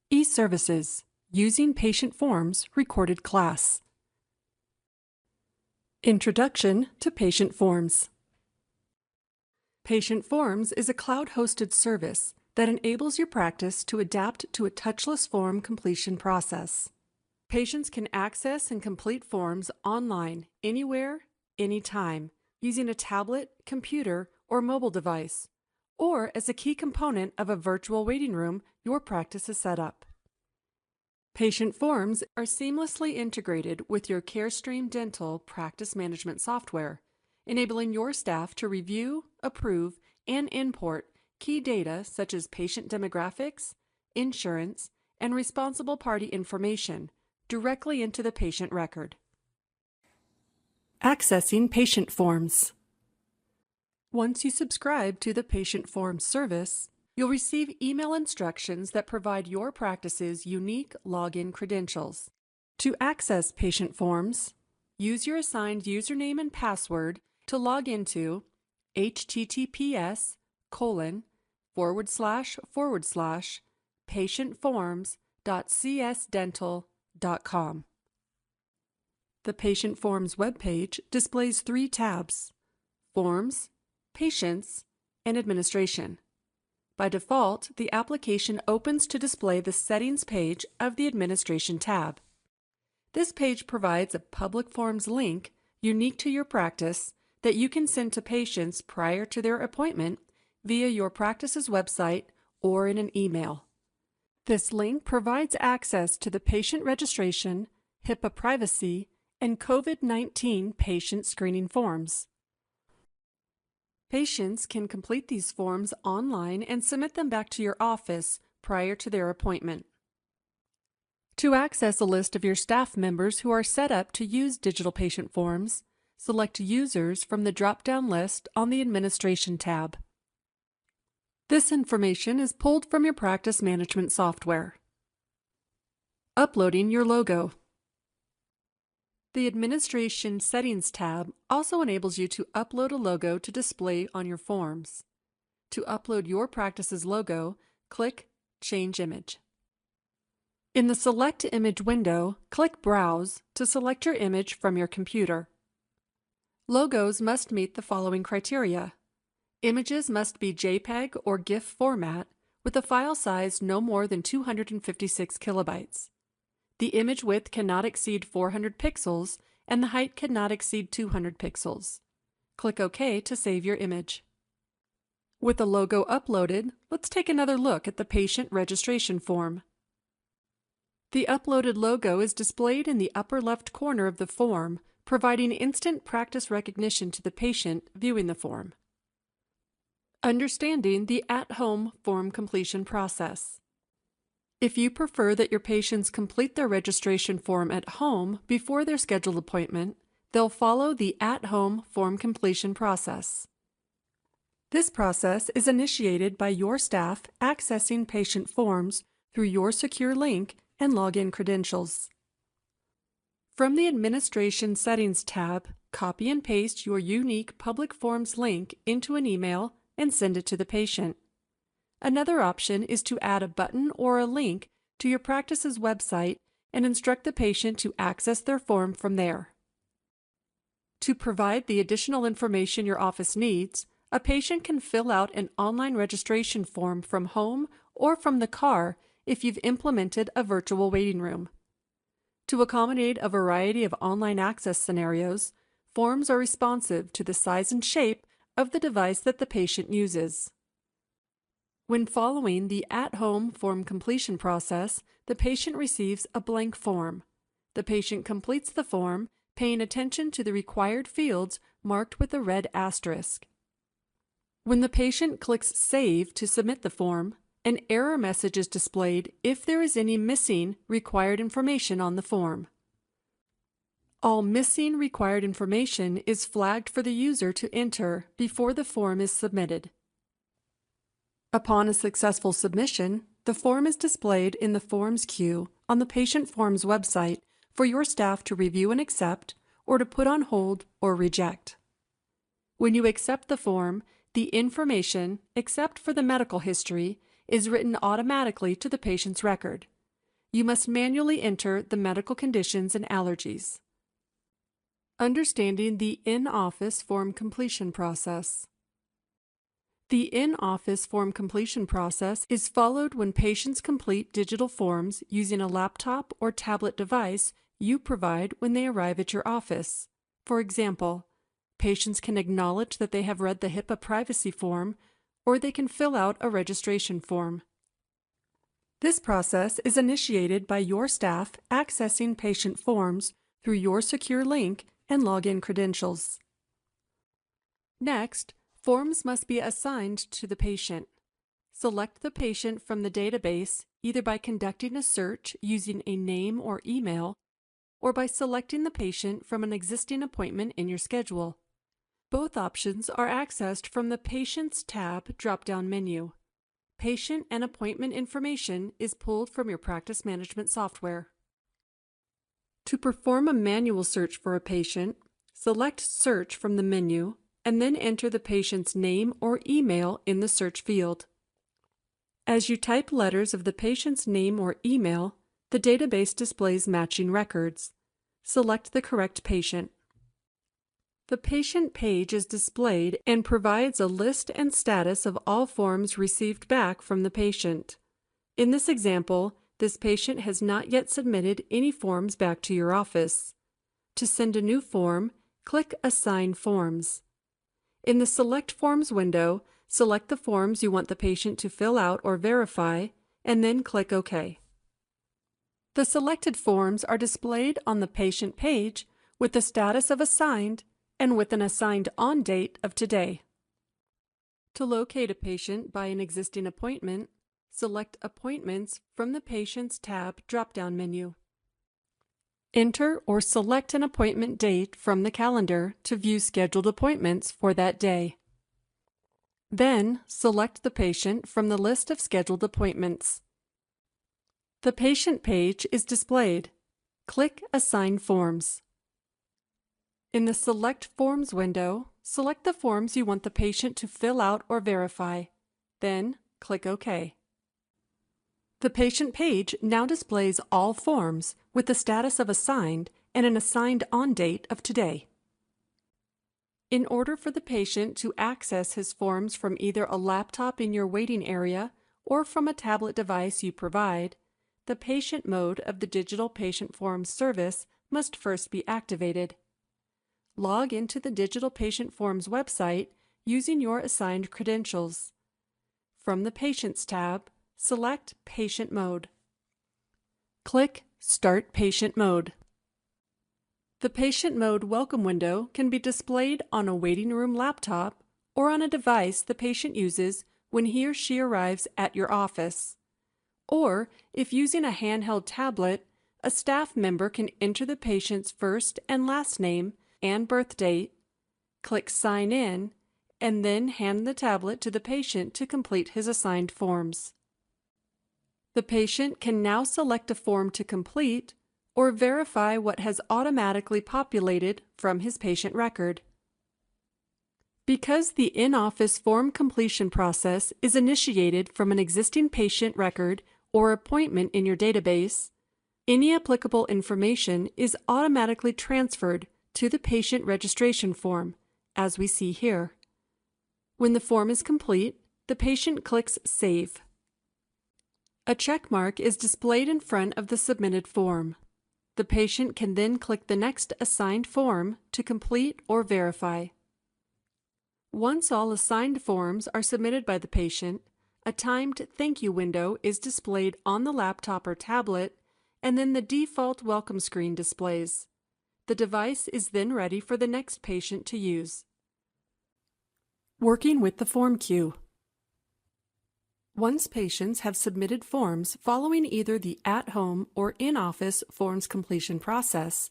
eServices, Using Patient Forms Recorded Class. Introduction to Patient Forms. Patient Forms is a cloud-hosted service that enables your practice to adapt to a touchless form completion process. Patients can access and complete forms online, anywhere, anytime, using a tablet, computer, or mobile device, or as a key component of a virtual waiting room your practice is set up. Patient Forms are seamlessly integrated with your Carestream Dental practice management software, enabling your staff to review, approve, and import key data such as patient demographics, insurance, and responsible party information directly into the patient record. Accessing Patient Forms. Once you subscribe to the Patient Forms service, you'll receive email instructions that provide your practice's unique login credentials. To access Patient Forms, use your assigned username and password to log into https://patientforms.csdental.com. The Patient Forms webpage displays 3 tabs: Forms, Patients, and Administration. By default, the application opens to display the Settings page of the Administration tab. This page provides a public forms link unique to your practice that you can send to patients prior to their appointment via your practice's website or in an email. This link provides access to the patient registration, HIPAA privacy, and COVID-19 patient screening forms. Patients can complete these forms online and submit them back to your office prior to their appointment. To access a list of your staff members who are set up to use digital patient forms, select Users from the drop-down list on the Administration tab. This information is pulled from your practice management software. Uploading your logo. The Administration Settings tab also enables you to upload a logo to display on your forms. To upload your practice's logo, click Change Image. In the Select Image window, click Browse to select your image from your computer. Logos must meet the following criteria. Images must be JPEG or GIF format with a file size no more than 256 kilobytes. The image width cannot exceed 400 pixels and the height cannot exceed 200 pixels. Click OK to save your image. With the logo uploaded, let's take another look at the patient registration form. The uploaded logo is displayed in the upper left corner of the form, providing instant practice recognition to the patient viewing the form. Understanding the at-home form completion process. If you prefer that your patients complete their registration form at home before their scheduled appointment, they'll follow the at-home form completion process. This process is initiated by your staff accessing patient forms through your secure link and login credentials. From the Administration Settings tab, copy and paste your unique public forms link into an email and send it to the patient. Another option is to add a button or a link to your practice's website and instruct the patient to access their form from there. To provide the additional information your office needs, a patient can fill out an online registration form from home or from the car if you've implemented a virtual waiting room. To accommodate a variety of online access scenarios, forms are responsive to the size and shape of the device that the patient uses. When following the at-home form completion process, the patient receives a blank form. The patient completes the form, paying attention to the required fields marked with a red asterisk. When the patient clicks Save to submit the form, an error message is displayed if there is any missing required information on the form. All missing required information is flagged for the user to enter before the form is submitted. Upon a successful submission, the form is displayed in the Forms queue on the Patient Forms website for your staff to review and accept, or to put on hold or reject. When you accept the form, the information, except for the medical history, is written automatically to the patient's record, you must manually enter the medical conditions and allergies. Understanding the in-office form completion process. The in-office form completion process is followed when patients complete digital forms using a laptop or tablet device you provide when they arrive at your office. For example, patients can acknowledge that they have read the HIPAA privacy form, or they can fill out a registration form. This process is initiated by your staff accessing patient forms through your secure link and login credentials. Next, forms must be assigned to the patient. Select the patient from the database either by conducting a search using a name or email, or by selecting the patient from an existing appointment in your schedule. Both options are accessed from the Patients tab drop-down menu. Patient and appointment information is pulled from your practice management software. To perform a manual search for a patient, select Search from the menu and then enter the patient's name or email in the search field. As you type letters of the patient's name or email, the database displays matching records. Select the correct patient. The patient page is displayed and provides a list and status of all forms received back from the patient. In this example, this patient has not yet submitted any forms back to your office. To send a new form, click Assign Forms. In the Select Forms window, select the forms you want the patient to fill out or verify, and then click OK. The selected forms are displayed on the patient page with the status of assigned and with an assigned on date of today. To locate a patient by an existing appointment, select Appointments from the Patients tab drop-down menu. Enter or select an appointment date from the calendar to view scheduled appointments for that day. Then, select the patient from the list of scheduled appointments. The patient page is displayed. Click Assign Forms. In the Select Forms window, select the forms you want the patient to fill out or verify. Then, click OK. The patient page now displays all forms with the status of assigned and an assigned on date of today. In order for the patient to access his forms from either a laptop in your waiting area or from a tablet device you provide, the patient mode of the Digital Patient Forms service must first be activated. Log into the Digital Patient Forms website using your assigned credentials. From the Patients tab, select Patient Mode. Click Start Patient Mode. The Patient Mode welcome window can be displayed on a waiting room laptop or on a device the patient uses when he or she arrives at your office. Or, if using a handheld tablet, a staff member can enter the patient's first and last name and birth date, click Sign In, and then hand the tablet to the patient to complete his assigned forms. The patient can now select a form to complete or verify what has automatically populated from his patient record. Because the in-office form completion process is initiated from an existing patient record or appointment in your database, any applicable information is automatically transferred to the patient registration form, as we see here. When the form is complete, the patient clicks Save. A check mark is displayed in front of the submitted form. The patient can then click the next assigned form to complete or verify. Once all assigned forms are submitted by the patient, a timed thank you window is displayed on the laptop or tablet, and then the default welcome screen displays. The device is then ready for the next patient to use. Working with the form queue. Once patients have submitted forms following either the at-home or in-office forms completion process,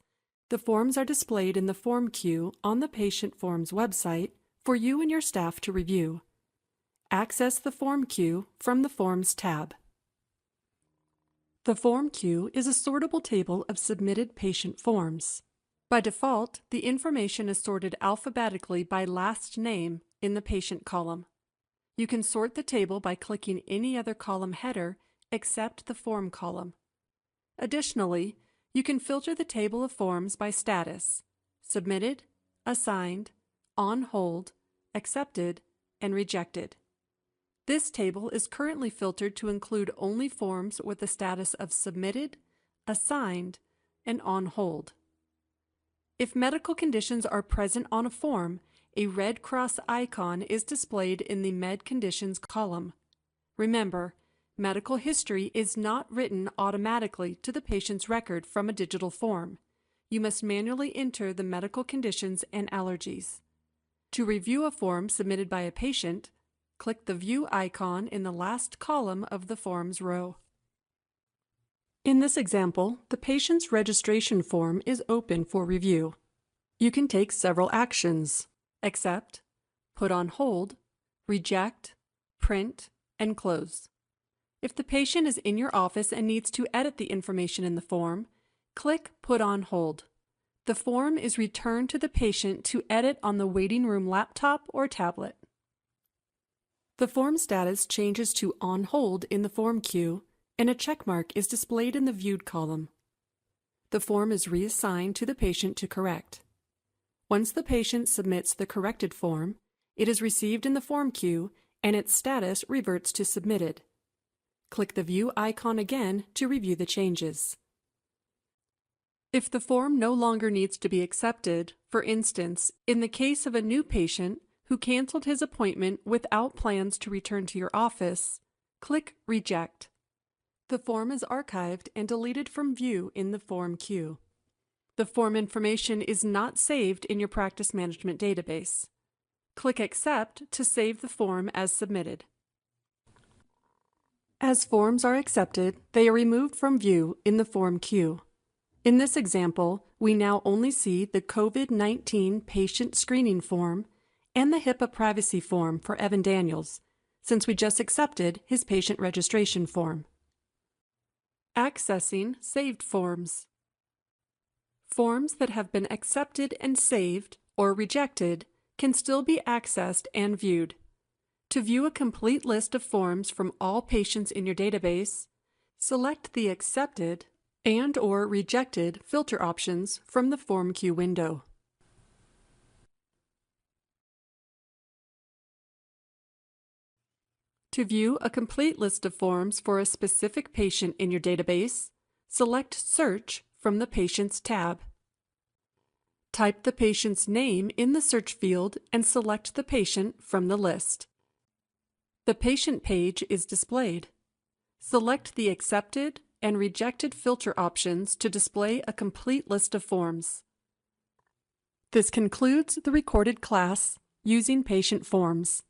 the forms are displayed in the form queue on the Patient Forms website for you and your staff to review. Access the form queue from the Forms tab. The form queue is a sortable table of submitted patient forms. By default, the information is sorted alphabetically by last name in the patient column. You can sort the table by clicking any other column header except the form column. Additionally, you can filter the table of forms by status: submitted, assigned, on hold, accepted, and rejected. This table is currently filtered to include only forms with the status of submitted, assigned, and on hold. If medical conditions are present on a form, a red cross icon is displayed in the Med Conditions column. Remember, medical history is not written automatically to the patient's record from a digital form. You must manually enter the medical conditions and allergies. To review a form submitted by a patient, click the View icon in the last column of the Forms row. In this example, the patient's registration form is open for review. You can take several actions: accept, put on hold, reject, print, and close. If the patient is in your office and needs to edit the information in the form, click Put on Hold. The form is returned to the patient to edit on the waiting room laptop or tablet. The form status changes to On Hold in the form queue, and a checkmark is displayed in the Viewed column. The form is reassigned to the patient to correct. Once the patient submits the corrected form, it is received in the form queue and its status reverts to submitted. Click the View icon again to review the changes. If the form no longer needs to be accepted, for instance, in the case of a new patient who canceled his appointment without plans to return to your office, click Reject. The form is archived and deleted from view in the form queue. The form information is not saved in your practice management database. Click Accept to save the form as submitted. As forms are accepted, they are removed from view in the form queue. In this example, we now only see the COVID-19 patient screening form and the HIPAA privacy form for Evan Daniels, since we just accepted his patient registration form. Accessing saved forms. Forms that have been accepted and saved or rejected can still be accessed and viewed. To view a complete list of forms from all patients in your database, select the Accepted and/or Rejected filter options from the Form Queue window. To view a complete list of forms for a specific patient in your database, select Search from the Patients tab. Type the patient's name in the search field and select the patient from the list. The patient page is displayed. Select the Accepted and Rejected filter options to display a complete list of forms. This concludes the recorded class using patient forms.